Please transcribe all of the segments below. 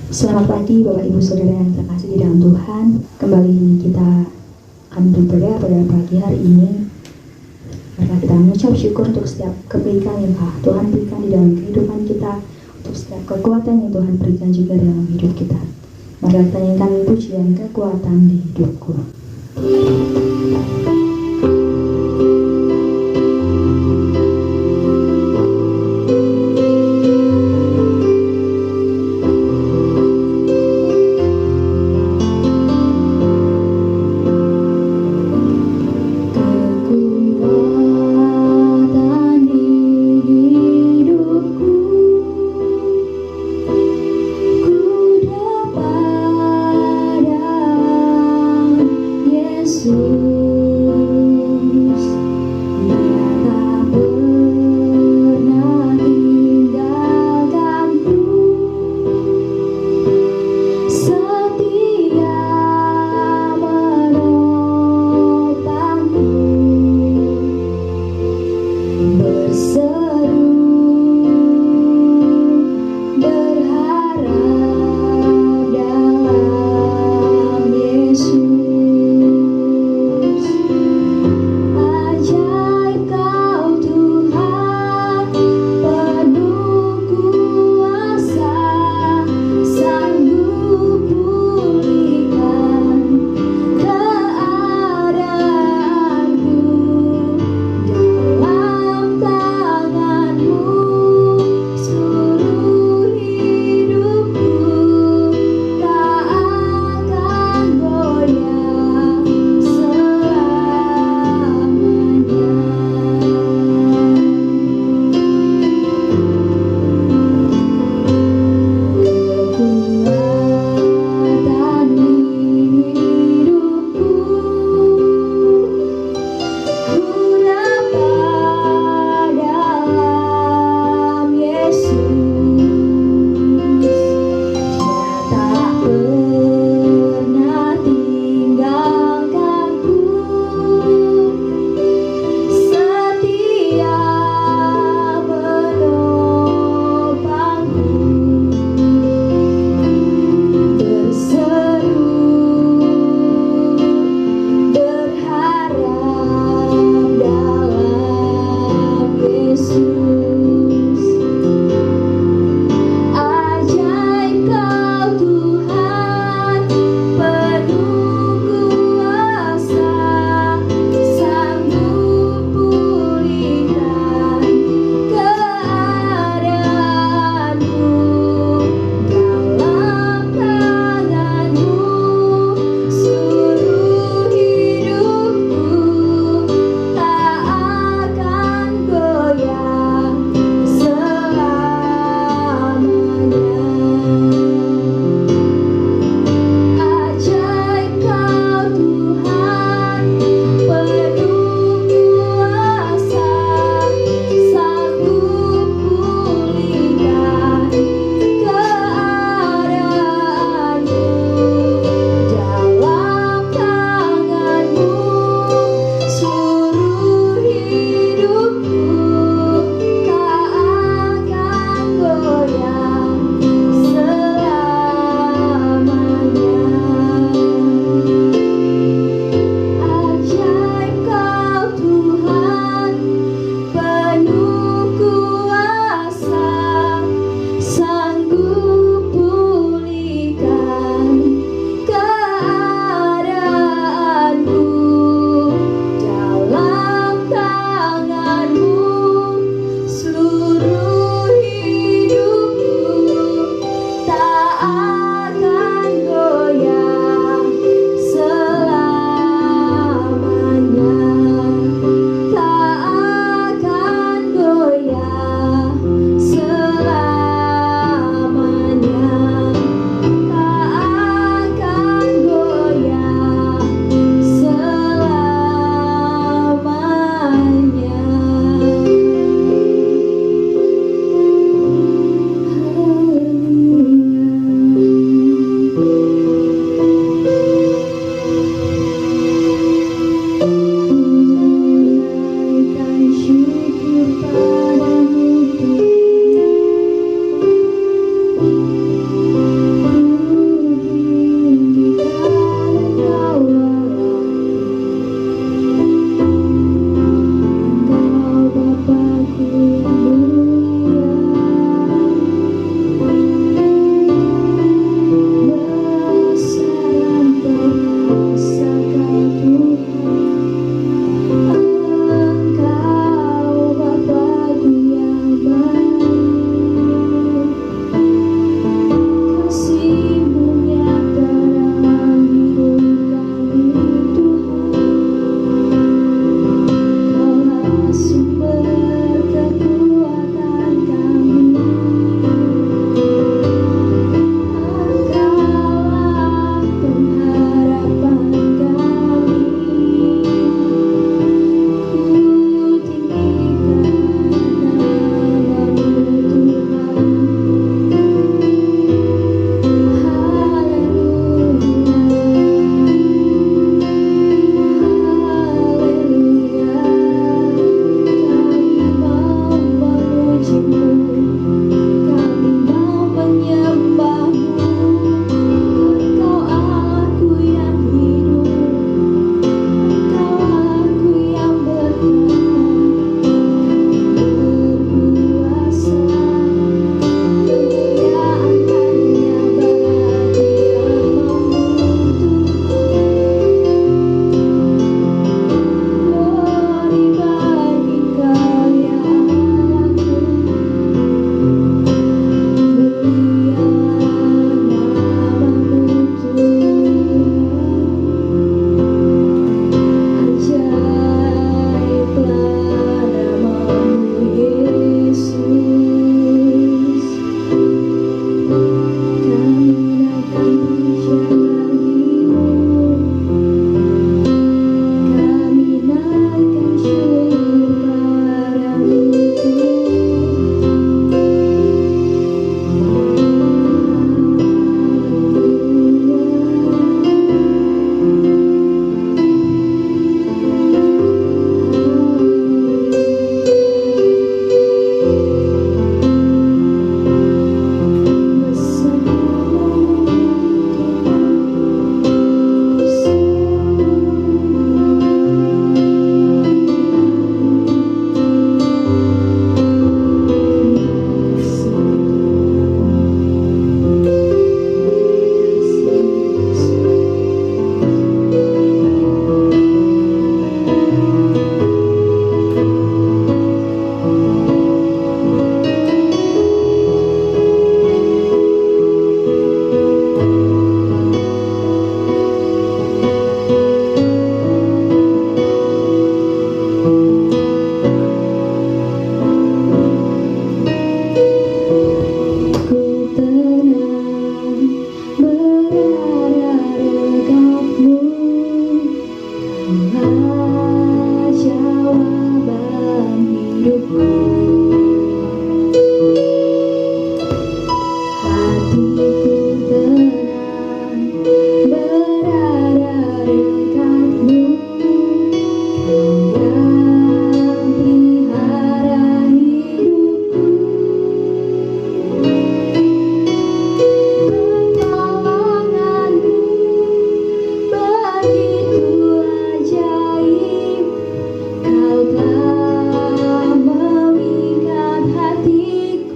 Selamat pagi Bapak Ibu Saudara yang terkasih di dalam Tuhan. Kembali kita akan beribadah pada pagi hari ini. Mari kita mengucap syukur untuk setiap kebaikan yang Tuhan berikan di dalam kehidupan kita, untuk setiap kekuatan yang Tuhan berikan juga dalam hidup kita. Mari kita nyanyikan pujian kekuatan di hidupku. Yesus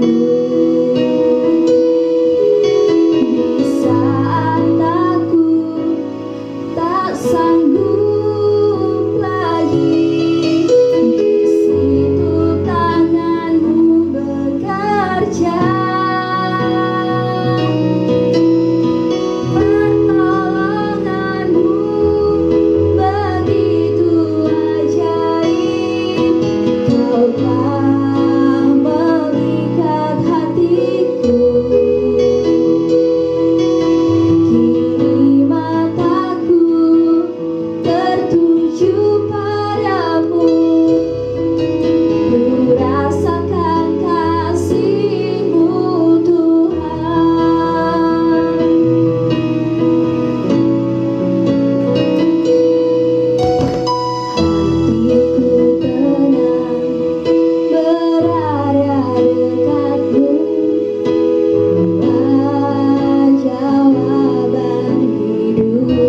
Di saat aku tak sanggup lagi, di situ tanganmu bekerja. Pertolonganmu begitu ajaib, kau telah memikat hatiku. Kini mataku tertuju padamu, ku rasakan kasih-Mu Tuhan. Hatiku tenang berada dekatmu, Kaulah jawaban hidupku.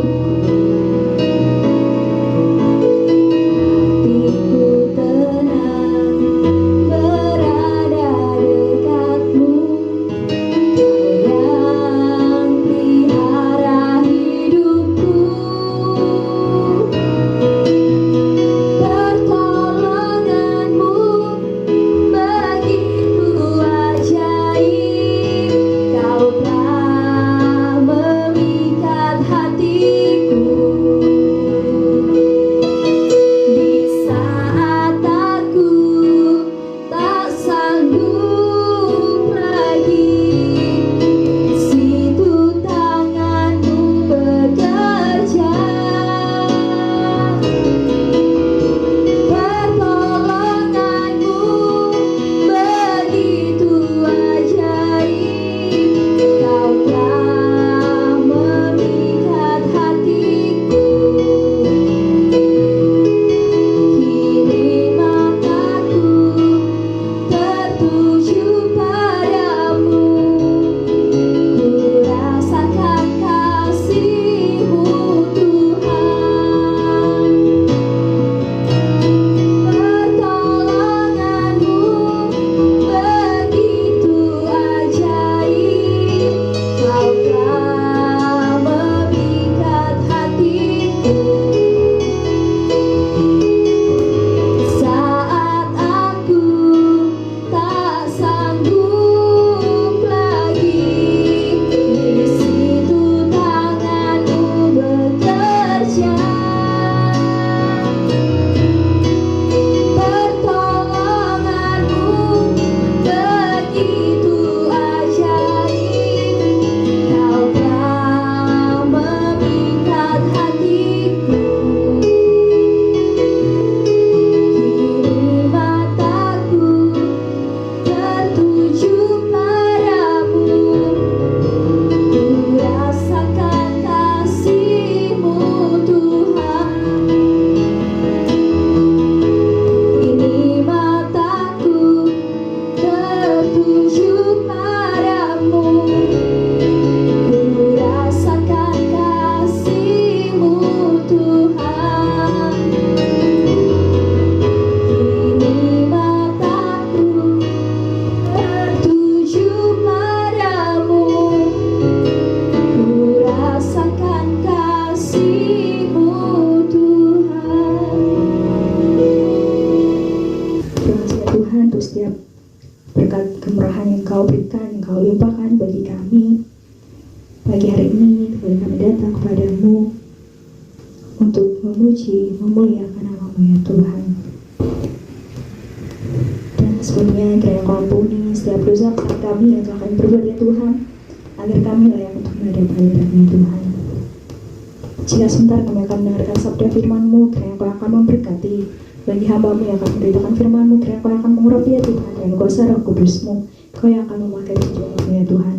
Hatiku tenang berada dekatmu, Kau yang pelihara hidupku. Pertolonganmu begitu ajaib, kau telah memikat hatiku. Di saat aku tak sanggup lagi, di situ tanganmu bekerja. Pertolonganmu begitu ajaib, kau telah memikat hatiku. Kini mataku tertuju padamu, ku rasakan kasih-Mu Tuhan. Pertolonganmu begitu ajaib, kau telah memikat hatiku. Saat aku tak sanggup lagi, di situ tanganmu bekerja. Pertolonganmu begitu ajaib, kau telah memikat hatiku. Kini mataku tertuju padamu, ku rasakan kasih-Mu Tuhan. Kini mataku tertuju padamu, ku rasakan kasih-Mu Tuhan. Kini mataku tertuju padamu, ku rasakan kasih-Mu Tuhan. Terima kasih Tuhan untuk setiap berkat kemurahan yang Kau berikan, yang Kau limpahkan bagi kami pagi hari ini. Boleh kami datang kepadamu untuk memuji, memuliakan nama-Mu ya Tuhan. Dan sebelumnya kiranya Kau ampuni setiap dosa kami yang telah kami perbuat ya Tuhan, agar kami layak untuk menghadap hadirat-Mu ya Tuhan. Jika sebentar kami akan mendengarkan sabda firman-Mu, kiranya Kau akan memberkati bagi hamba-Mu yang akan memberitakan firman-Mu, kiranya Kau akan mengurapi ya Tuhan, dengan kuasa Roh Kudus-Mu, Kau yang akan memakai perjuangan-Mu ya Tuhan.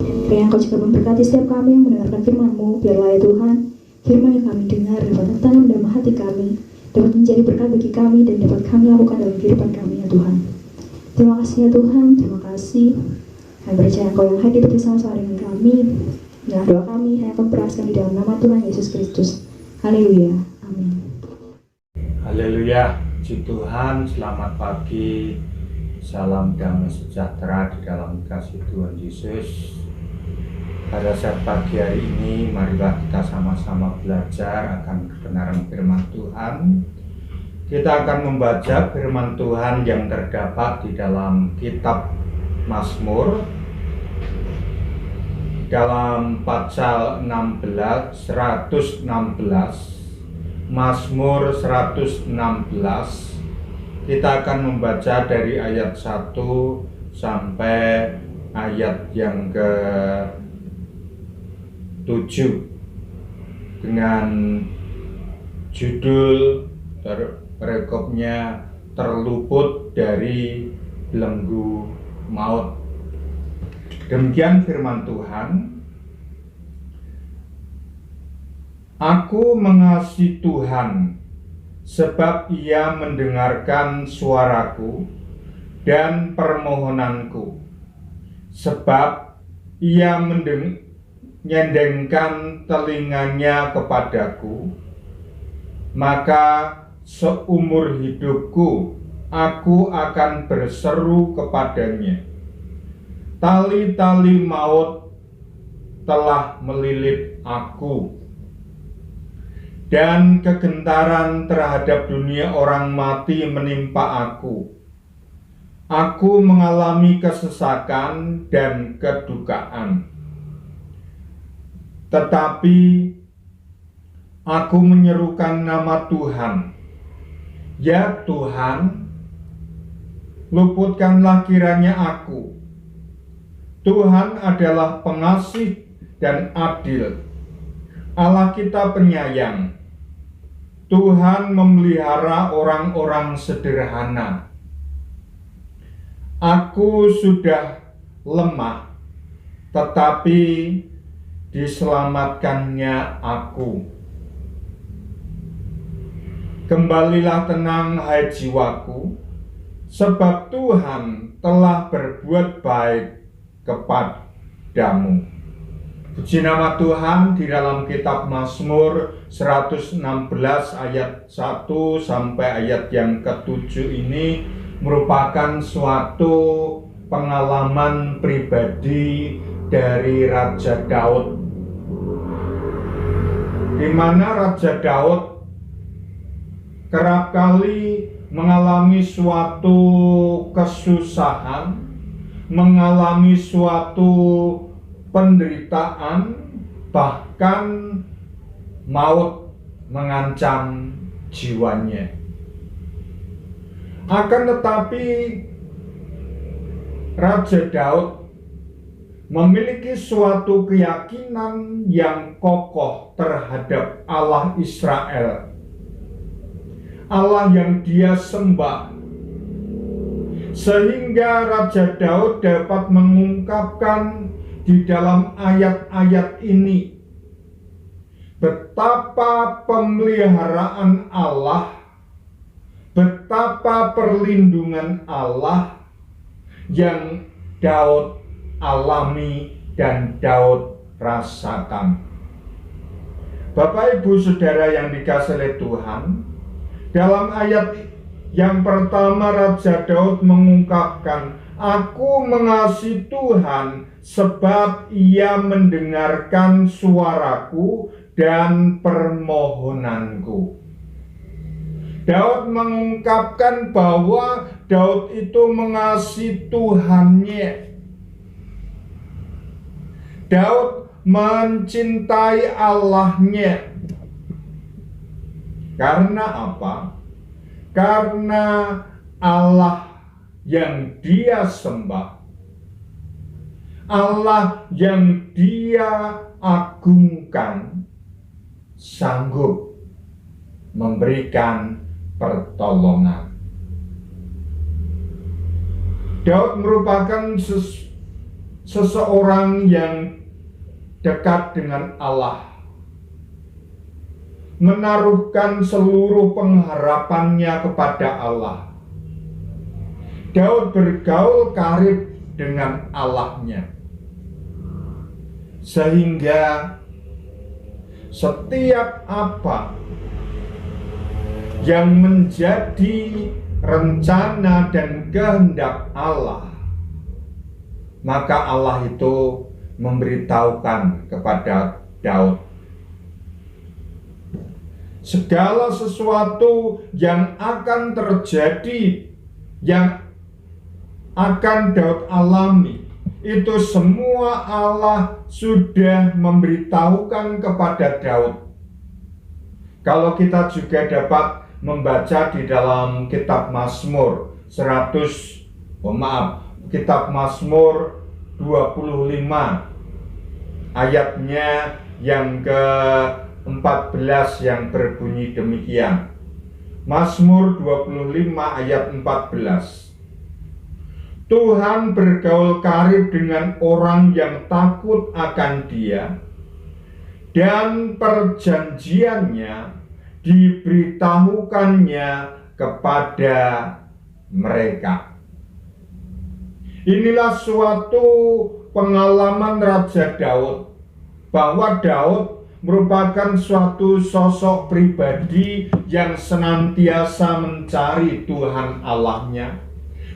Kiranya Kau juga memberkati setiap kami yang mendengarkan firman-Mu, biarlah ya Tuhan, firman yang kami dengar dapat tertanam dalam hati kami, dapat menjadi berkat bagi kami dan dapat kami lakukan dalam kehidupan kami ya Tuhan. Terima kasih ya Tuhan, terima kasih. Kami percaya Kau yang hadir bersama-sama dengan kami. Dengan doa kami hanya akan beraskan di dalam nama Tuhan Yesus Kristus. Haleluya. Amin. Haleluya. Puji Tuhan, selamat pagi Salam damai sejahtera di dalam kasih Tuhan Yesus. Pada saat pagi hari ini, marilah kita sama-sama belajar akan kebenaran firman Tuhan. Kita akan membaca firman Tuhan yang terdapat di dalam kitab Mazmur, dalam pasal 116, Mazmur 116. Kita akan membaca dari ayat 1 sampai ayat yang ke-7 dengan judul perikopnya terluput dari belenggu maut. Demikian firman Tuhan. Aku mengasihi Tuhan sebab Ia mendengarkan suaraku dan permohonanku, sebab Ia menyendengkan telinganya kepadaku. Maka seumur hidupku aku akan berseru kepadanya. Tali-tali maut telah melilit aku, dan kegentaran terhadap dunia orang mati menimpa aku. Aku mengalami kesesakan dan kedukaan. Tetapi aku menyerukan nama Tuhan. Ya Tuhan, luputkanlah kiranya aku. Tuhan adalah pengasih dan adil. Allah kita penyayang. Tuhan memelihara orang-orang sederhana. Aku sudah lemah, tetapi diselamatkannya aku. Kembalilah tenang, hai jiwaku, sebab Tuhan telah berbuat baik kepadamu. Puji nama Tuhan. Di dalam kitab Mazmur 116 ayat 1 sampai ayat yang ke-7 ini merupakan suatu pengalaman pribadi dari Raja Daud, di mana Raja Daud kerap kali mengalami suatu kesusahan, mengalami suatu penderitaan, bahkan maut mengancam jiwanya. Akan tetapi Raja Daud memiliki suatu keyakinan yang kokoh terhadap Allah Israel, Allah yang dia sembah, sehingga Raja Daud dapat mengungkapkan di dalam ayat-ayat ini betapa pemeliharaan Allah, betapa perlindungan Allah yang Daud alami dan Daud rasakan. Bapak Ibu Saudara yang dikasihi oleh Tuhan, dalam ayat yang pertama Raja Daud mengungkapkan, aku mengasihi Tuhan sebab Ia mendengarkan suaraku dan permohonanku. Daud mengungkapkan bahwa Daud itu mengasihi Tuhannya. Daud mencintai Allahnya. Karena apa? Karena Allah yang dia sembah, Allah yang dia agungkan, sanggup memberikan pertolongan. Daud merupakan seseorang yang dekat dengan Allah, menaruhkan seluruh pengharapannya kepada Allah. Daud bergaul karib dengan Allahnya, sehingga setiap apa yang menjadi rencana dan kehendak Allah, maka Allah itu memberitahukan kepada Daud segala sesuatu yang akan terjadi, yang akan Daud alami, itu semua Allah sudah memberitahukan kepada Daud. Kalau kita juga dapat membaca di dalam kitab Mazmur kitab Mazmur 25 ayatnya yang ke-14 yang berbunyi demikian. Mazmur 25 ayat 14. Tuhan bergaul karib dengan orang yang takut akan Dia, dan perjanjiannya diberitahukannya kepada mereka. Inilah suatu pengalaman Raja Daud, bahwa Daud merupakan suatu sosok pribadi yang senantiasa mencari Tuhan Allahnya,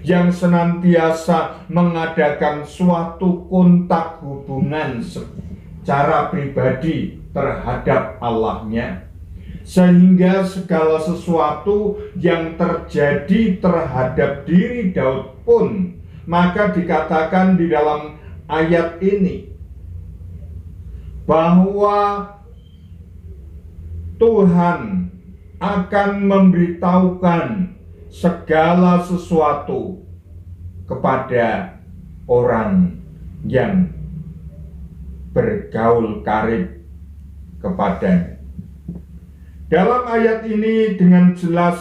yang senantiasa mengadakan suatu kontak hubungan secara pribadi terhadap Allahnya, sehingga segala sesuatu yang terjadi terhadap diri Daud pun, maka dikatakan di dalam ayat ini bahwa Tuhan akan memberitahukan segala sesuatu kepada orang yang bergaul karib kepadanya. Dalam ayat ini dengan jelas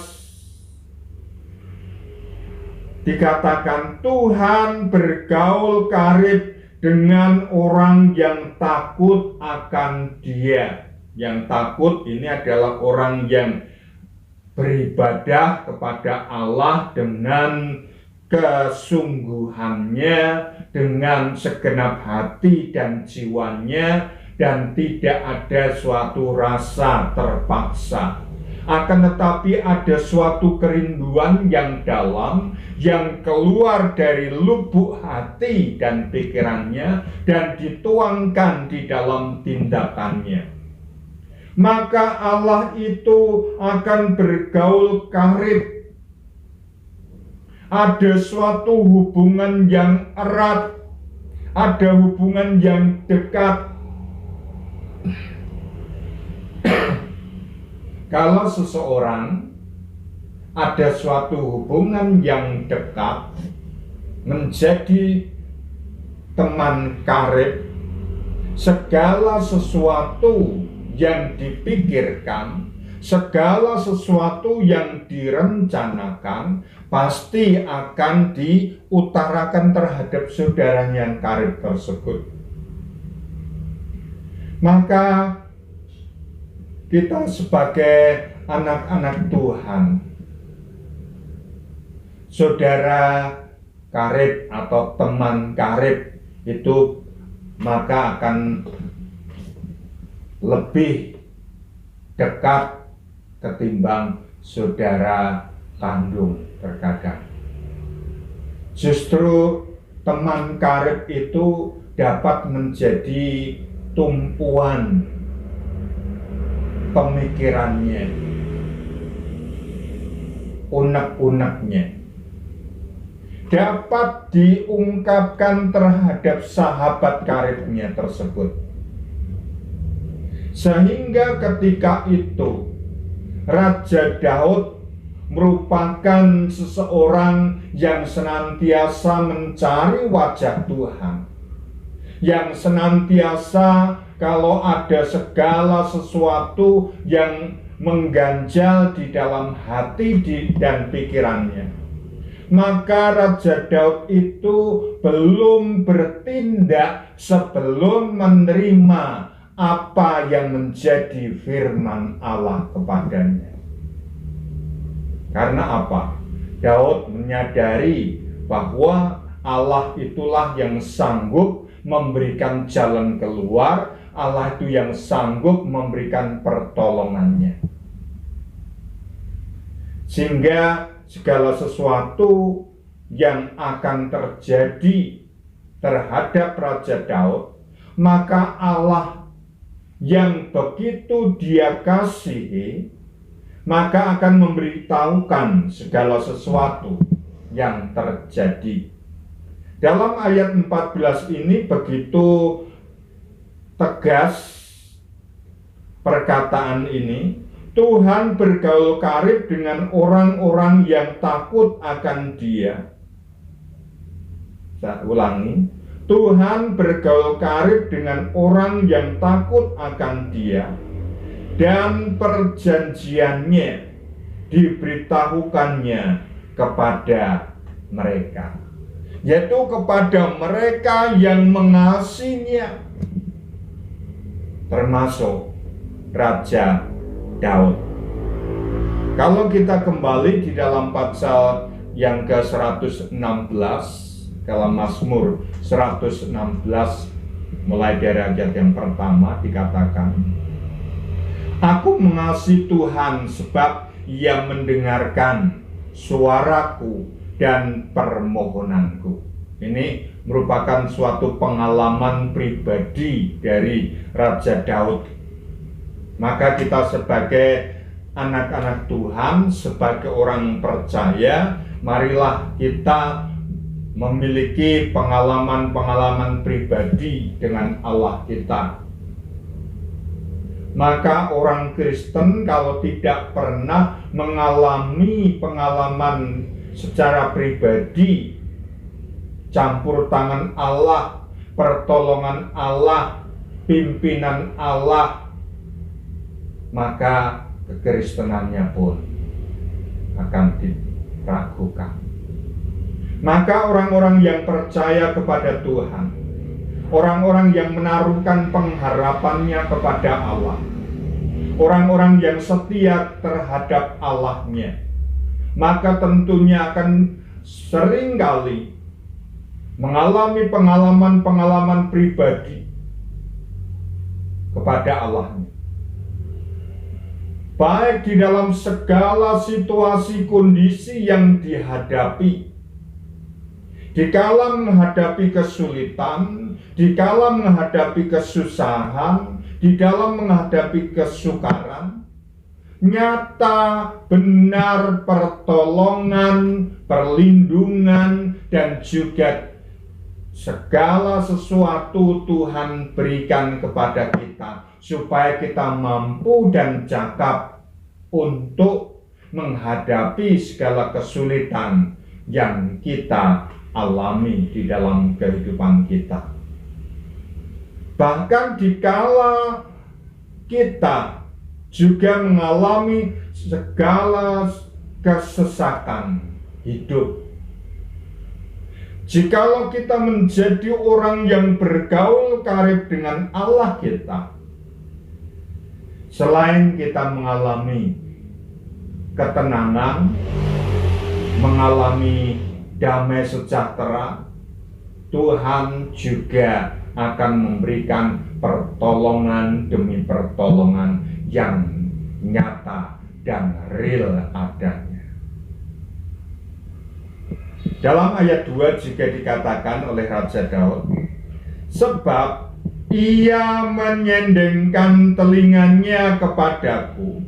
dikatakan Tuhan bergaul karib dengan orang yang takut akan Dia. Yang takut ini adalah orang yang beribadah kepada Allah dengan kesungguhannya, dengan segenap hati dan jiwanya, dan tidak ada suatu rasa terpaksa. Akan tetapi ada suatu kerinduan yang dalam, yang keluar dari lubuk hati dan pikirannya, dan dituangkan di dalam tindakannya. Maka Allah itu akan bergaul karib. Ada suatu hubungan yang erat, ada hubungan yang dekat. Kalau seseorang ada suatu hubungan yang dekat, menjadi teman karib, segala sesuatu yang dipikirkan, segala sesuatu yang direncanakan pasti akan diutarakan terhadap saudaranya yang karib tersebut. Maka kita sebagai anak-anak Tuhan, saudara karib atau teman karib itu maka akan lebih dekat ketimbang saudara kandung terkadang. Justru teman karib itu dapat menjadi tumpuan pemikirannya, unek-uneknya, dapat diungkapkan terhadap sahabat karibnya tersebut. Sehingga ketika itu Raja Daud merupakan seseorang yang senantiasa mencari wajah Tuhan, yang senantiasa kalau ada segala sesuatu yang mengganjal di dalam hati dan pikirannya, maka Raja Daud itu belum bertindak sebelum menerima apa yang menjadi firman Allah kepadanya. Karena apa? Daud menyadari bahwa Allah itulah yang sanggup memberikan jalan keluar, Allah itu yang sanggup memberikan pertolongannya. Sehingga segala sesuatu yang akan terjadi terhadap Raja Daud, maka Allah yang begitu Dia kasihi, maka akan memberitahukan segala sesuatu yang terjadi. Dalam ayat 14 ini begitu tegas perkataan ini. Tuhan bergaul karib dengan orang-orang yang takut akan Dia. Saya ulangi, Tuhan bergaul karib dengan orang yang takut akan Dia, dan perjanjiannya diberitahukannya kepada mereka, yaitu kepada mereka yang mengasihinya, termasuk Raja Daud. Kalau kita kembali di dalam pasal yang ke-116, dalam Mazmur 116, mulai dari ayat yang pertama dikatakan, Aku mengasihi Tuhan sebab Ia mendengarkan suaraku dan permohonanku. Ini merupakan suatu pengalaman pribadi dari Raja Daud. Maka kita sebagai anak-anak Tuhan, sebagai orang percaya, marilah kita memiliki pengalaman-pengalaman pribadi dengan Allah kita. Maka orang Kristen kalau tidak pernah mengalami pengalaman secara pribadi, campur tangan Allah, pertolongan Allah, pimpinan Allah, maka kekristenannya pun akan diragukan. Maka orang-orang yang percaya kepada Tuhan, orang-orang yang menaruhkan pengharapannya kepada Allah, orang-orang yang setia terhadap Allahnya, maka tentunya akan seringkali mengalami pengalaman-pengalaman pribadi kepada Allahnya. Baik di dalam segala situasi kondisi yang dihadapi, dikala menghadapi kesulitan, dikala menghadapi kesusahan, di dalam menghadapi kesukaran, nyata benar pertolongan, perlindungan, dan juga segala sesuatu Tuhan berikan kepada kita, supaya kita mampu dan cakap untuk menghadapi segala kesulitan yang kita alami di dalam kehidupan kita. Bahkan dikala kita juga mengalami segala kesesakan hidup, jikalau kita menjadi orang yang bergaul karib dengan Allah kita, selain kita mengalami ketenangan, mengalami damai sejahtera, Tuhan juga akan memberikan pertolongan demi pertolongan yang nyata dan real adanya. Dalam ayat 2 juga dikatakan oleh Raja Daud, sebab Ia menyendengkan telinganya kepadaku,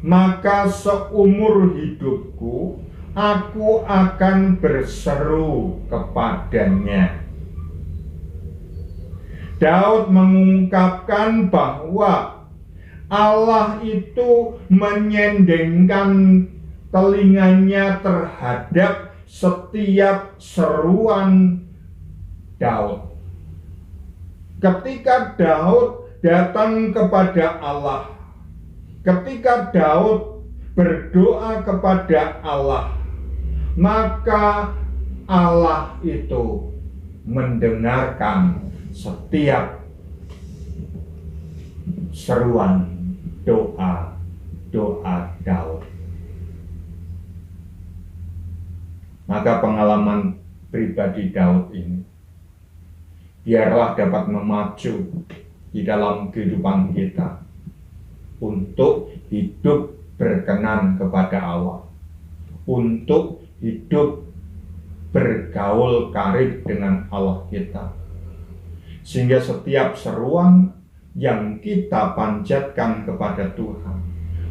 maka seumur hidupku aku akan berseru kepadanya. Daud mengungkapkan bahwa Allah itu menyendengkan telinganya terhadap setiap seruan Daud. Ketika Daud datang kepada Allah, ketika Daud berdoa kepada Allah, maka Allah itu mendengarkan setiap seruan doa Daud. Maka pengalaman pribadi Daud ini biarlah dapat memacu di dalam kehidupan kita untuk hidup berkenan kepada Allah, untuk hidup bergaul karib dengan Allah kita. Sehingga setiap seruan yang kita panjatkan kepada Tuhan,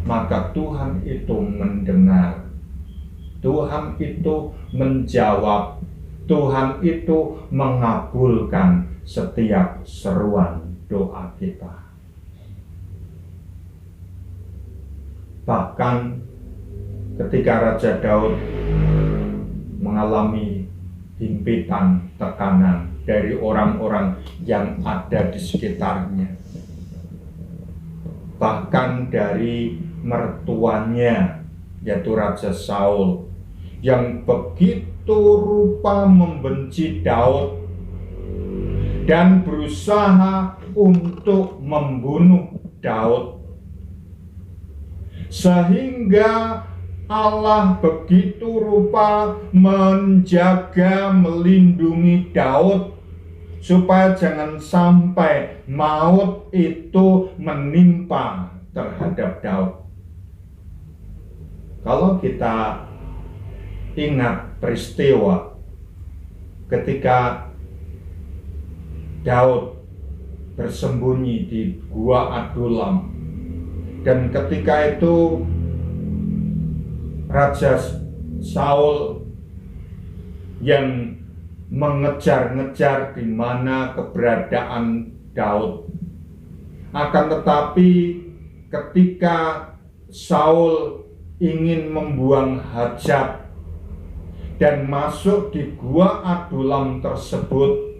maka Tuhan itu mendengar, Tuhan itu menjawab, Tuhan itu mengabulkan setiap seruan doa kita. Bahkan ketika Raja Daud mengalami himpitan, tekanan dari orang-orang yang ada di sekitarnya, bahkan dari mertuanya, yaitu Raja Saul, yang begitu rupa membenci Daud dan berusaha untuk membunuh Daud, sehingga Allah begitu rupa menjaga, melindungi Daud supaya jangan sampai maut itu menimpa terhadap Daud. Kalau kita ingat peristiwa ketika Daud bersembunyi di Gua Adulam, dan ketika itu Raja Saul yang mengejar-ngejar di mana keberadaan Daud. Akan tetapi ketika Saul ingin membuang hajat dan masuk di Gua Adulam tersebut,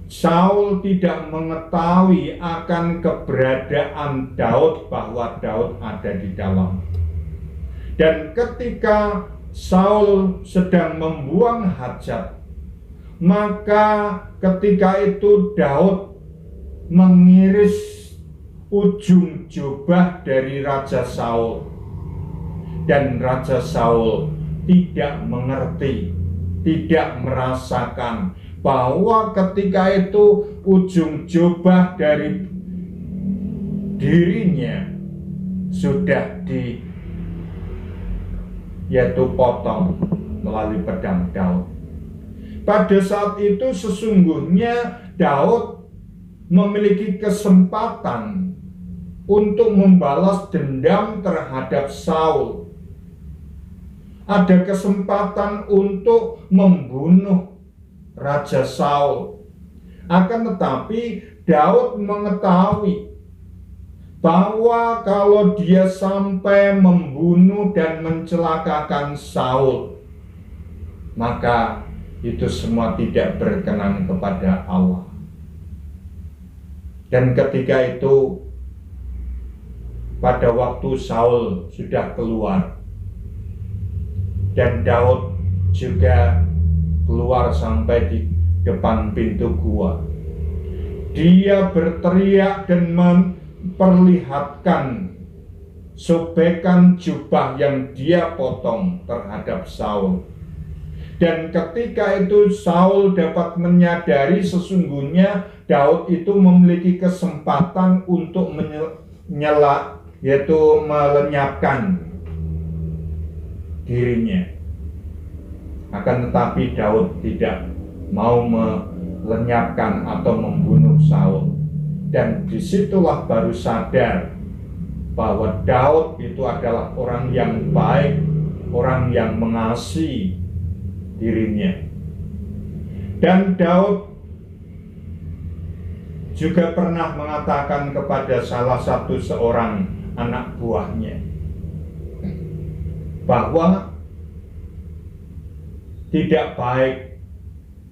Saul tidak mengetahui akan keberadaan Daud, bahwa Daud ada di dalam. Dan ketika Saul sedang membuang hajat, maka ketika itu Daud mengiris ujung jubah dari Raja Saul, dan Raja Saul tidak mengerti, tidak merasakan bahwa ketika itu ujung jubah dari dirinya sudah yaitu potong melalui pedang Daud. Pada saat itu sesungguhnya Daud memiliki kesempatan untuk membalas dendam terhadap Saul. Ada kesempatan untuk membunuh Raja Saul. Akan tetapi Daud mengetahui bahwa kalau dia sampai membunuh dan mencelakakan Saul, maka itu semua tidak berkenan kepada Allah. Dan ketika itu, pada waktu Saul sudah keluar dan Daud juga keluar sampai di depan pintu gua, dia berteriak dan memperlihatkan sobekan jubah yang dia potong terhadap Saul. Dan ketika itu Saul dapat menyadari sesungguhnya Daud itu memiliki kesempatan untuk yaitu melenyapkan dirinya. Akan tetapi Daud tidak mau melenyapkan atau membunuh Saul. Dan disitulah baru sadar bahwa Daud itu adalah orang yang baik, orang yang mengasihi dirinya. Dan Daud juga pernah mengatakan kepada salah satu seorang anak buahnya bahwa tidak baik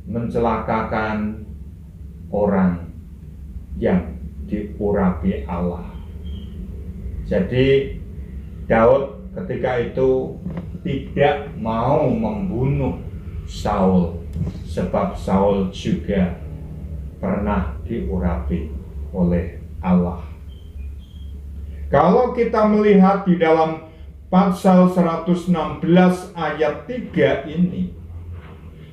mencelakakan orang yang diurapi Allah. Jadi Daud ketika itu tidak mau membunuh Saul, sebab Saul juga pernah diurapi oleh Allah. Kalau kita melihat di dalam pasal 116 ayat 3 ini,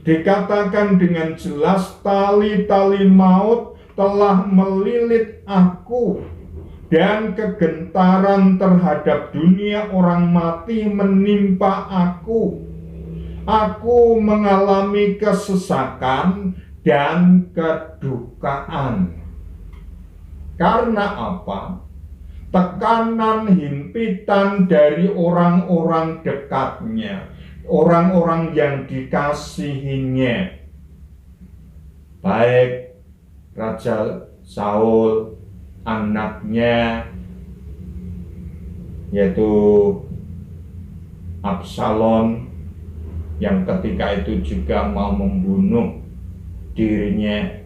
dikatakan dengan jelas, tali-tali maut telah melilit aku dan kegentaran terhadap dunia orang mati menimpa aku. Aku mengalami kesesakan dan kedukaan. Karena apa? Tekanan himpitan dari orang-orang dekatnya, orang-orang yang dikasihinya, baik Raja Saul, anaknya yaitu Absalom, yang ketika itu juga mau membunuh dirinya.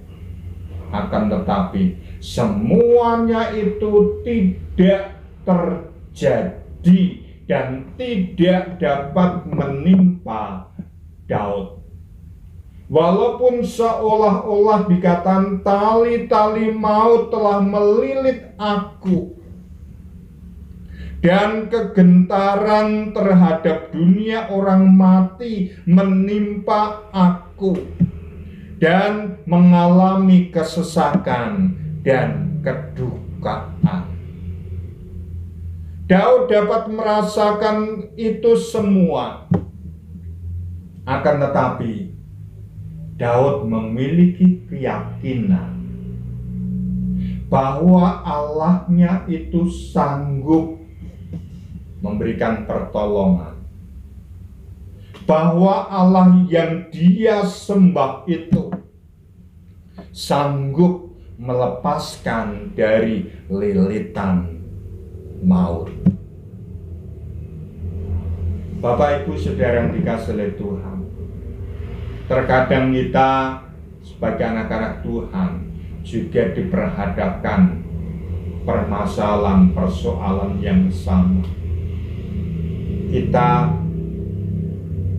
Akan tetapi semuanya itu tidak terjadi dan tidak dapat menimpa Daud. Walaupun seolah-olah dikatakan tali-tali maut telah melilit aku, dan kegentaran terhadap dunia orang mati menimpa aku, dan mengalami kesesakan dan kedukaan. Daud dapat merasakan itu semua. Akan tetapi Daud memiliki keyakinan bahwa Allahnya itu sanggup memberikan pertolongan, bahwa Allah yang dia sembah itu sanggup melepaskan dari lilitan maut. Bapak Ibu Saudara yang dikasihi oleh Tuhan, terkadang kita sebagai anak-anak Tuhan juga diperhadapkan persoalan yang sama. Kita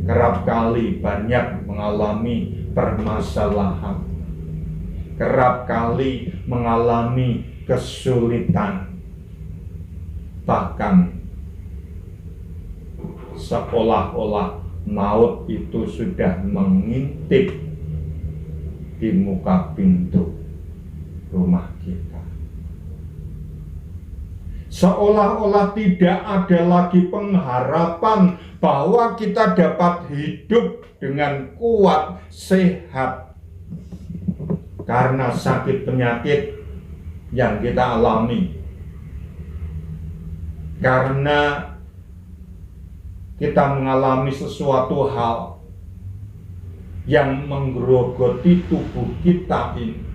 kerap kali banyak mengalami permasalahan, kerap kali mengalami kesulitan, bahkan seolah-olah maut itu sudah mengintip di muka pintu rumah kita. Seolah-olah tidak ada lagi pengharapan bahwa kita dapat hidup dengan kuat, sehat, karena sakit penyakit yang kita alami, karena kita mengalami sesuatu hal yang menggerogoti tubuh kita ini.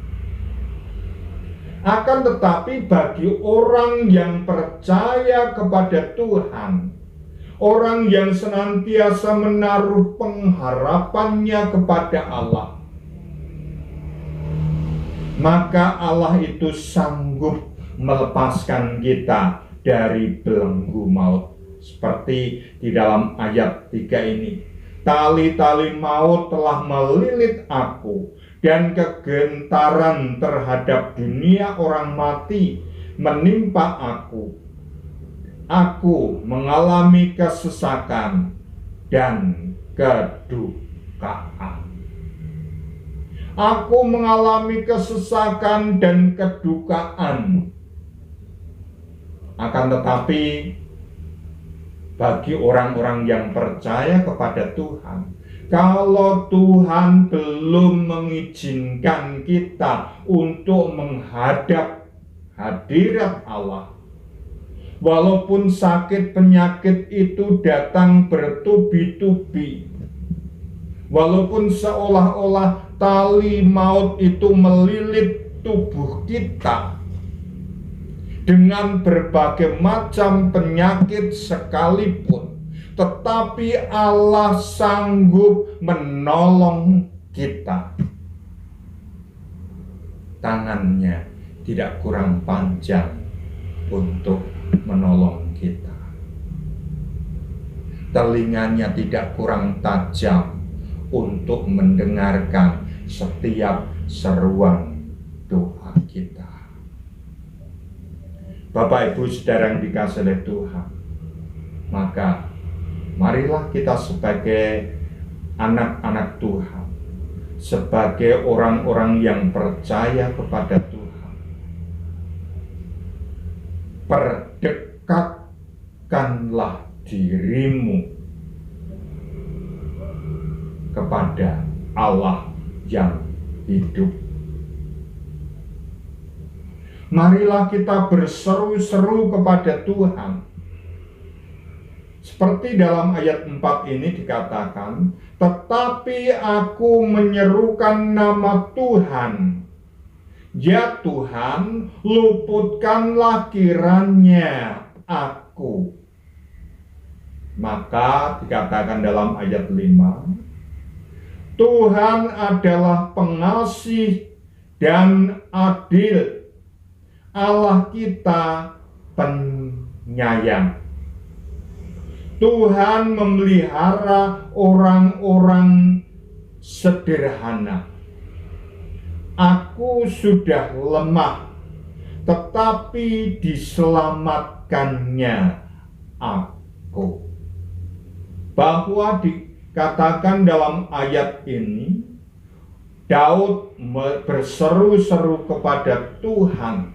Akan tetapi bagi orang yang percaya kepada Tuhan, orang yang senantiasa menaruh pengharapannya kepada Allah, maka Allah itu sanggup melepaskan kita dari belenggu maut. Seperti di dalam ayat 3 ini, tali-tali maut telah melilit aku, dan kegentaran terhadap dunia orang mati menimpa aku. Aku mengalami kesesakan dan kedukaan. Aku mengalami kesesakan dan kedukaan. Akan tetapi bagi orang-orang yang percaya kepada Tuhan, kalau Tuhan belum mengizinkan kita untuk menghadap hadirat Allah, walaupun sakit penyakit itu datang bertubi-tubi, walaupun seolah-olah tali maut itu melilit tubuh kita dengan berbagai macam penyakit sekalipun, tetapi Allah sanggup menolong kita. Tangannya tidak kurang panjang untuk menolong kita. Telinganya tidak kurang tajam untuk mendengarkan setiap seruan doa kita. Bapak Ibu Saudara yang dikasihi oleh Tuhan, maka marilah kita sebagai anak-anak Tuhan, sebagai orang-orang yang percaya kepada Tuhan, perdekatkanlah dirimu kepada Allah yang hidup. Marilah kita berseru-seru kepada Tuhan. Seperti dalam ayat 4 ini dikatakan, tetapi aku menyerukan nama Tuhan. Ya Tuhan, luputkanlah kiranya aku. Maka dikatakan dalam ayat 5, Tuhan adalah pengasih dan adil, Allah kita penyayang. Tuhan memelihara orang-orang sederhana. Aku sudah lemah, tetapi diselamatkannya aku. Bahwa dikatakan dalam ayat ini, Daud berseru-seru kepada Tuhan.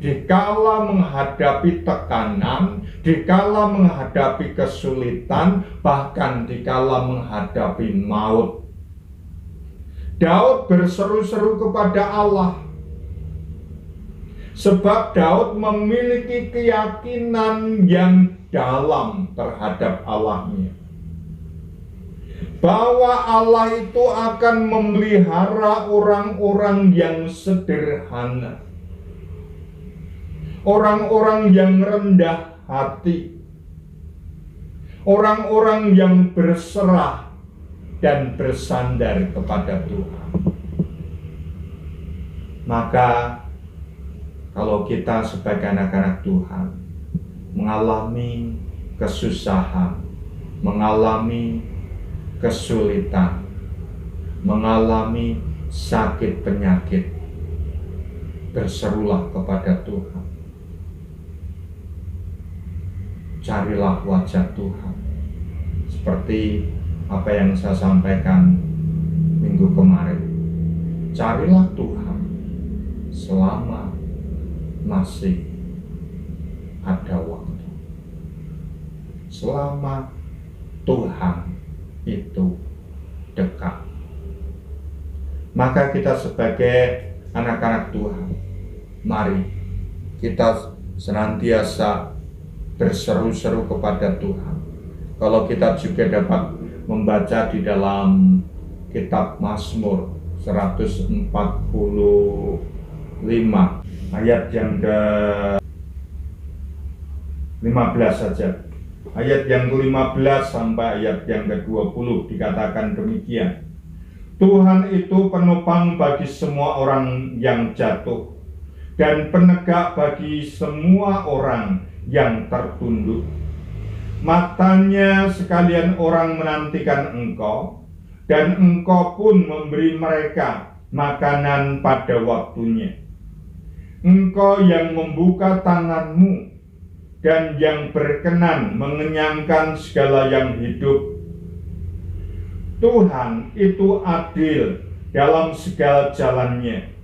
Dikala menghadapi tekanan, dikala menghadapi kesulitan, bahkan dikala menghadapi maut, Daud berseru-seru kepada Allah. Sebab Daud memiliki keyakinan yang dalam terhadap Allahnya, bahwa Allah itu akan memelihara orang-orang yang sederhana, orang-orang yang rendah hati, orang-orang yang berserah dan bersandar kepada Tuhan. Maka kalau kita sebagai anak-anak Tuhan mengalami kesusahan, mengalami kesulitan, mengalami sakit penyakit, berserulah kepada Tuhan. Carilah wajah Tuhan. Seperti apa yang saya sampaikan minggu kemarin. Carilah Tuhan selama masih ada waktu. Selama Tuhan itu dekat. Maka kita sebagai anak-anak Tuhan, mari kita senantiasa berseru-seru kepada Tuhan. Kalau kita juga dapat membaca di dalam kitab Mazmur 145 ayat yang ke-15 saja. Ayat yang ke-15 sampai ayat yang ke-20 dikatakan demikian. Tuhan itu penopang bagi semua orang yang jatuh dan penegak bagi semua orang yang tertunduk. Matanya sekalian orang menantikan Engkau, dan Engkau pun memberi mereka makanan pada waktunya. Engkau yang membuka tangan-Mu dan yang berkenan mengenyangkan segala yang hidup. Tuhan itu adil dalam segala jalannya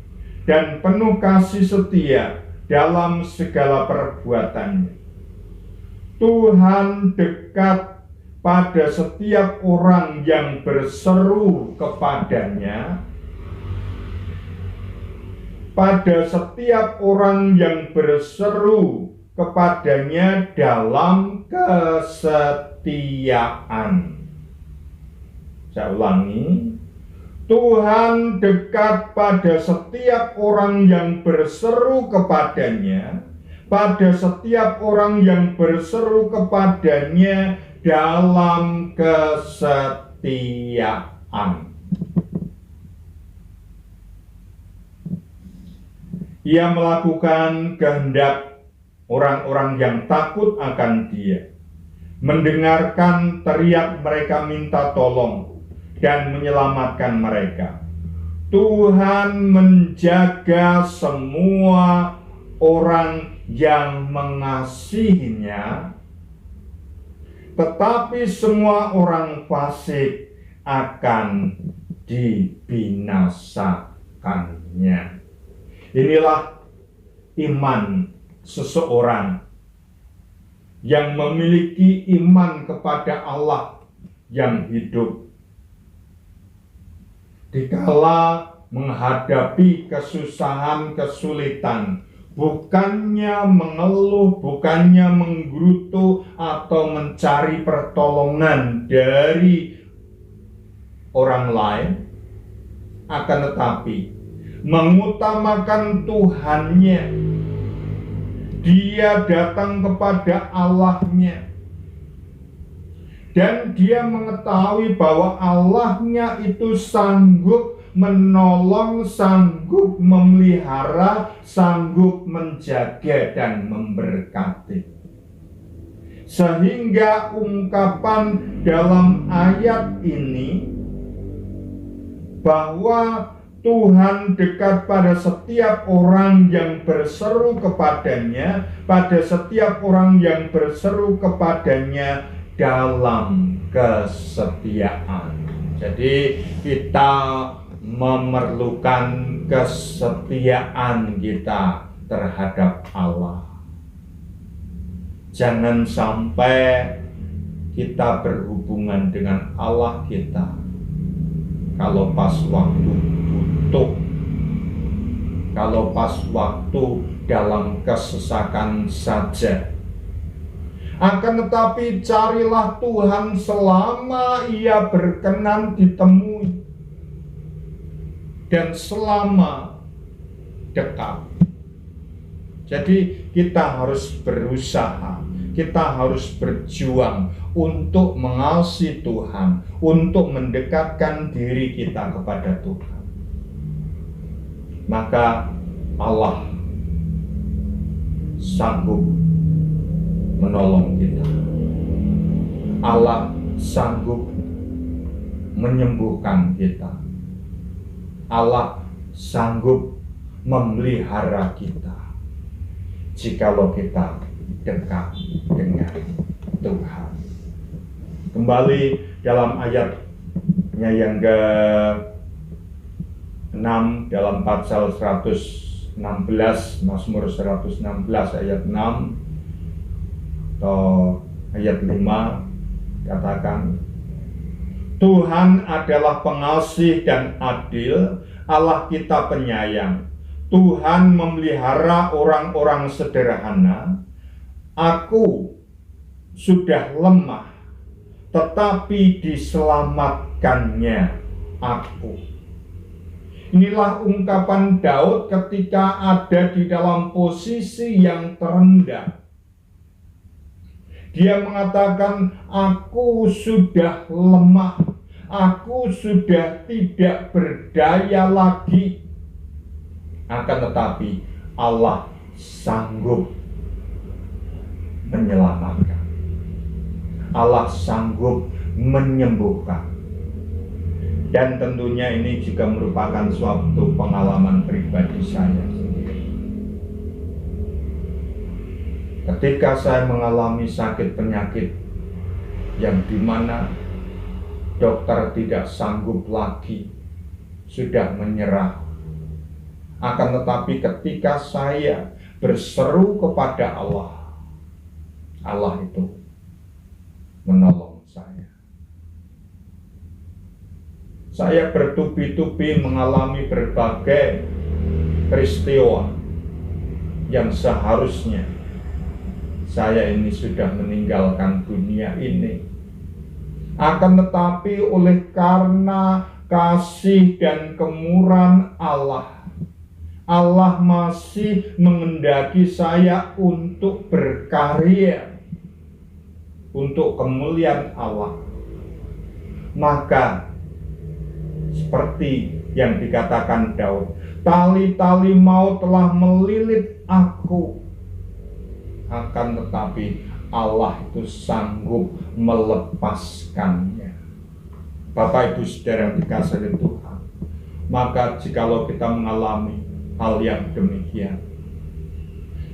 dan penuh kasih setia dalam segala perbuatannya. Tuhan dekat pada setiap orang yang berseru kepadanya, pada setiap orang yang berseru kepadanya dalam kesetiaan. Saya ulangi, Tuhan dekat pada setiap orang yang berseru kepadanya, pada setiap orang yang berseru kepadanya dalam kesetiaan. Ia melakukan kehendak orang-orang yang takut akan Dia, mendengarkan teriak mereka minta tolong, dan menyelamatkan mereka. Tuhan menjaga semua orang yang mengasihinya, tetapi semua orang fasik akan dibinasakannya. Inilah iman seseorang yang memiliki iman kepada Allah yang hidup, dikala menghadapi kesusahan, kesulitan, bukannya mengeluh, bukannya menggerutu atau mencari pertolongan dari orang lain, akan tetapi mengutamakan Tuhannya. Dia datang kepada Allahnya, dan dia mengetahui bahwa Allahnya itu sanggup menolong, sanggup memelihara, sanggup menjaga dan memberkati. Sehingga ungkapan dalam ayat ini bahwa Tuhan dekat pada setiap orang yang berseru kepadanya, pada setiap orang yang berseru kepadanya dalam kesetiaan. Jadi kita memerlukan kesetiaan kita terhadap Allah. Jangan sampai kita berhubungan dengan Allah kita kalau pas waktu butuh, kalau pas waktu dalam kesesakan saja. Akan tetapi carilah Tuhan selama Ia berkenan ditemui dan selama dekat. Jadi kita harus berusaha, kita harus berjuang untuk mengasihi Tuhan, untuk mendekatkan diri kita kepada Tuhan. Maka Allah sanggup menolong kita. Allah sanggup menyembuhkan kita. Allah sanggup memelihara kita jikalau kita dekat dengan Tuhan. Kembali dalam ayatnya yang ke-6 dalam pasal 116, Mazmur 116 ayat 6 atau ayat 5, katakan, Tuhan adalah pengasih dan adil, Allah kita penyayang. Tuhan memelihara orang-orang sederhana. Aku sudah lemah, tetapi diselamatkannya aku. Inilah ungkapan Daud ketika ada di dalam posisi yang terendah. Dia mengatakan, aku sudah lemah, aku sudah tidak berdaya lagi. Akan tetapi Allah sanggup menyelamatkan. Allah sanggup menyembuhkan. Dan tentunya ini juga merupakan suatu pengalaman pribadi saya sendiri. Ketika saya mengalami sakit penyakit yang dimana dokter tidak sanggup lagi, sudah menyerah. Akan tetapi ketika saya berseru kepada Allah, Allah itu menolong saya. Saya bertubi-tubi mengalami berbagai peristiwa yang seharusnya saya ini sudah meninggalkan dunia ini. Akan tetapi oleh karena kasih dan kemurahan Allah, Allah masih mengendaki saya untuk berkarya untuk kemuliaan Allah. Maka seperti yang dikatakan Daud, tali-tali maut telah melilit aku, akan tetapi Allah itu sanggup melepaskannya. Bapak Ibu Saudara yang dikasihi Tuhan, maka jikalau kita mengalami hal yang demikian,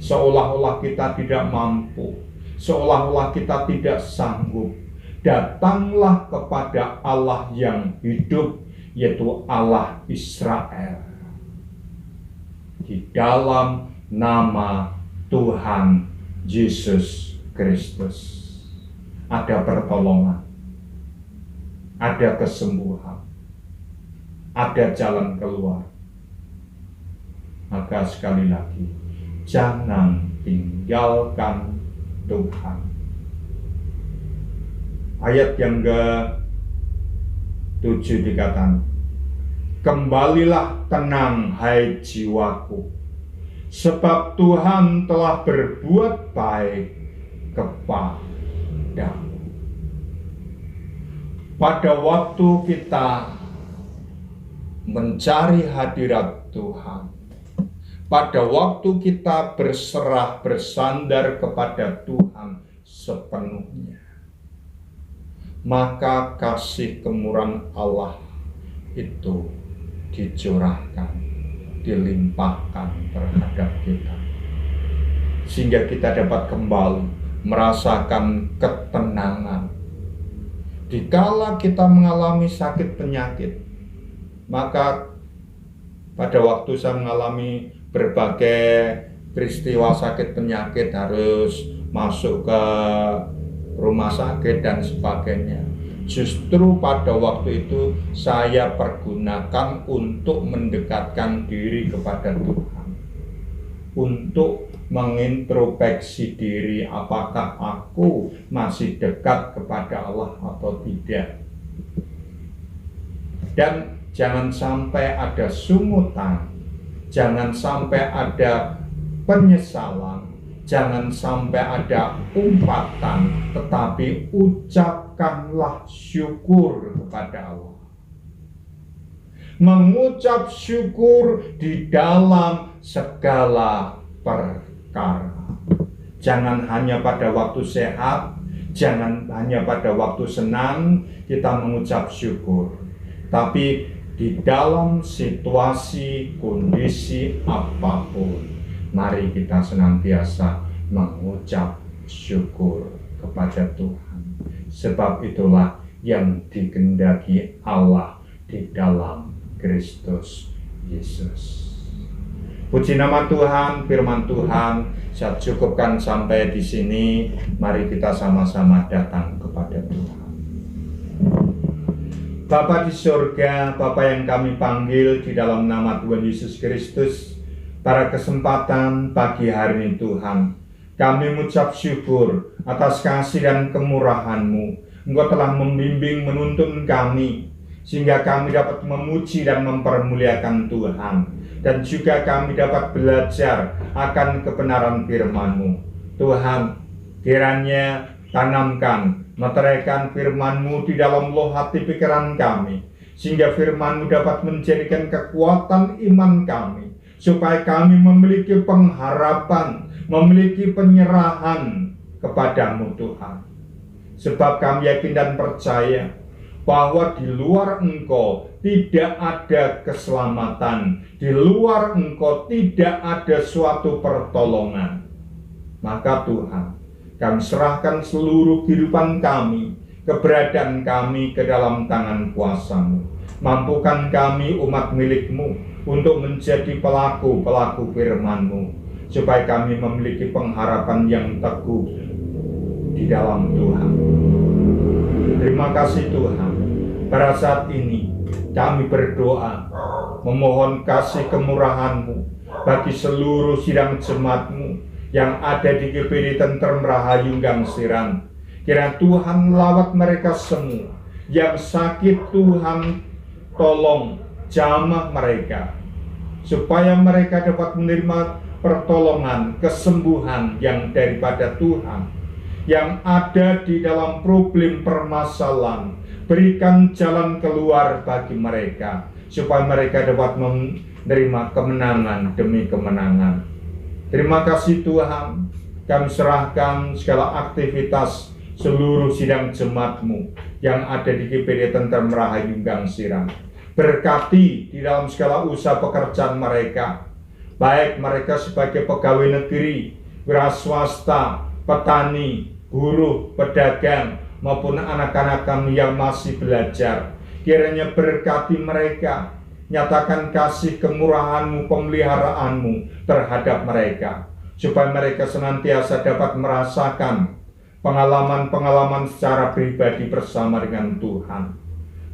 seolah-olah kita tidak mampu, seolah-olah kita tidak sanggup, datanglah kepada Allah yang hidup, yaitu Allah Israel, di dalam nama Tuhan Yesus Kristus. Ada pertolongan, ada kesembuhan, ada jalan keluar. Maka sekali lagi, jangan tinggalkan Tuhan. Ayat yang ke-7 dikatakan, kembalilah tenang hai jiwaku, sebab Tuhan telah berbuat baik kepadamu. Pada waktu kita mencari hadirat Tuhan, pada waktu kita berserah bersandar kepada Tuhan sepenuhnya, maka kasih kemurahan Allah itu dicurahkan, dilimpahkan terhadap kita, sehingga kita dapat kembali merasakan ketenangan. Dikala kita mengalami sakit penyakit, maka pada waktu saya mengalami berbagai peristiwa sakit penyakit, harus masuk ke rumah sakit dan sebagainya, justru pada waktu itu saya pergunakan untuk mendekatkan diri kepada Tuhan, untuk mengintrospeksi diri, apakah aku masih dekat kepada Allah atau tidak. Dan jangan sampai ada sungutan, jangan sampai ada penyesalan, jangan sampai ada umpatan, tetapi ucapkanlah syukur kepada Allah. Mengucap syukur di dalam segala perkara. Jangan hanya pada waktu sehat, jangan hanya pada waktu senang kita mengucap syukur, tapi di dalam situasi, kondisi apapun, mari kita senantiasa mengucap syukur kepada Tuhan. Sebab itulah yang dikehendaki Allah di dalam Kristus Yesus. Puji nama Tuhan, firman Tuhan saya cukupkan sampai di sini. Mari kita sama-sama datang kepada Tuhan. Bapa di surga, Bapa yang kami panggil di dalam nama Tuhan Yesus Kristus, pada kesempatan pagi hari ini Tuhan, kami mengucap syukur atas kasih dan kemurahan-Mu. Engkau telah membimbing, menuntun kami, sehingga kami dapat memuji dan mempermuliakan Tuhan. Dan juga kami dapat belajar akan kebenaran firman-Mu. Tuhan, kiranya tanamkan, meteraikan firman-Mu di dalam loh hati pikiran kami, sehingga firman-Mu dapat menjadikan kekuatan iman kami, supaya kami memiliki pengharapan, memiliki penyerahan kepadamu Tuhan. Sebab kami yakin dan percaya bahwa di luar Engkau tidak ada keselamatan, di luar Engkau tidak ada suatu pertolongan. Maka Tuhan, kami serahkan seluruh kehidupan kami, keberadaan kami ke dalam tangan kuasa-Mu. Mampukan kami umat milik-Mu untuk menjadi pelaku-pelaku firman-Mu, supaya kami memiliki pengharapan yang teguh di dalam Tuhan. Terima kasih Tuhan. Pada saat ini kami berdoa memohon kasih kemurahan-Mu bagi seluruh sidang jemaat-Mu yang ada di GPD Tentrem Rahayu Gangsiran. Kiranya Tuhan lawat mereka semua. Yang sakit Tuhan tolong jamah mereka, supaya mereka dapat menerima pertolongan, kesembuhan yang daripada Tuhan. Yang ada di dalam problem permasalahan, berikan jalan keluar bagi mereka, supaya mereka dapat menerima kemenangan demi kemenangan. Terima kasih Tuhan, kami serahkan segala aktivitas seluruh sidang jemaat-Mu yang ada di GPD Tentrem Rahayu Gangsiran. Berkati di dalam segala usaha pekerjaan mereka, baik mereka sebagai pegawai negeri, wira swasta, petani, buruh, pedagang, maupun anak-anak kami yang masih belajar. Kiranya berkati mereka, nyatakan kasih kemurahan-Mu, pemeliharaanmu terhadap mereka. supaya mereka senantiasa dapat merasakan pengalaman-pengalaman secara pribadi bersama dengan Tuhan.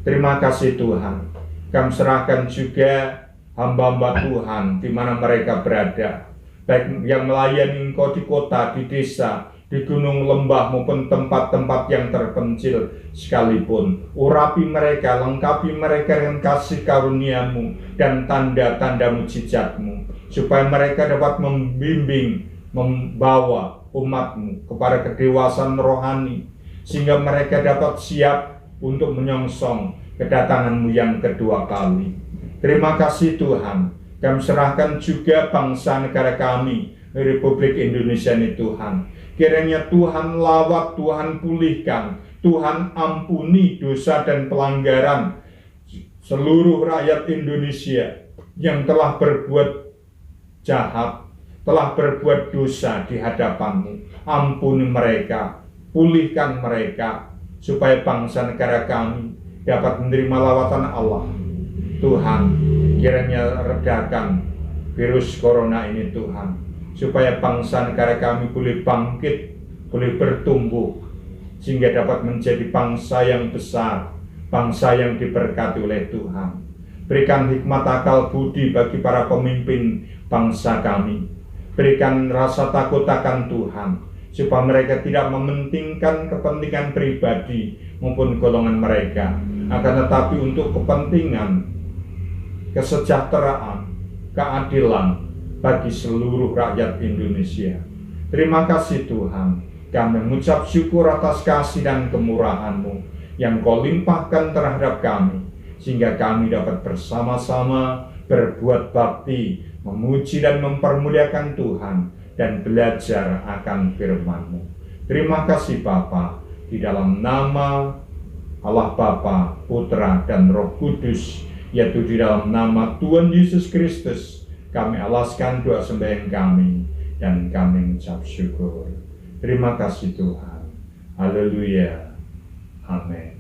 Terima kasih Tuhan. Kami serahkan juga hamba-hamba Tuhan di mana mereka berada, baik yang melayani Engkau di kota, di desa, di gunung, lembah maupun tempat-tempat yang terpencil sekalipun. Urapi mereka, lengkapi mereka dengan kasih karunia-Mu dan tanda-tanda mujizat-Mu, supaya mereka dapat membimbing, membawa umat-Mu kepada kedewasaan rohani, sehingga mereka dapat siap untuk menyongsong kedatangan-Mu yang kedua kali. Terima kasih Tuhan. Kami serahkan juga bangsa negara kami, Republik Indonesia ini Tuhan. Kiranya Tuhan lawat, Tuhan pulihkan, Tuhan ampuni dosa dan pelanggaran seluruh rakyat Indonesia yang telah berbuat jahat, telah berbuat dosa di hadapan-Mu. Ampuni mereka, pulihkan mereka, supaya bangsa negara kami dapat menerima lawatan Allah. Tuhan, kiranya redakan virus corona ini Tuhan, supaya bangsa negara kami boleh bangkit, boleh bertumbuh, sehingga dapat menjadi bangsa yang besar, bangsa yang diberkati oleh Tuhan. Berikan hikmat akal budi bagi para pemimpin bangsa kami. Berikan rasa takut akan Tuhan, supaya mereka tidak mementingkan kepentingan pribadi maupun golongan mereka, akan tetapi untuk kepentingan kesejahteraan, keadilan bagi seluruh rakyat Indonesia. Terima kasih Tuhan. Kami mengucap syukur atas kasih dan kemurahan-Mu yang Kau limpahkan terhadap kami, sehingga kami dapat bersama-sama berbuat bakti, memuji dan mempermuliakan Tuhan, dan belajar akan firman-Mu. Terima kasih Bapa, di dalam nama Allah Bapa, Putra, dan Roh Kudus, yaitu di dalam nama Tuhan Yesus Kristus, kami alaskan doa sembahyang kami, dan kami mengucap syukur. Terima kasih Tuhan. Haleluya. Amin.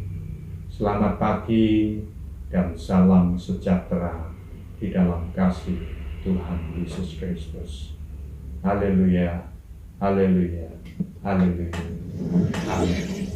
Selamat pagi dan salam sejahtera di dalam kasih Tuhan Yesus Kristus. Haleluya. Haleluya. Haleluya. Amin.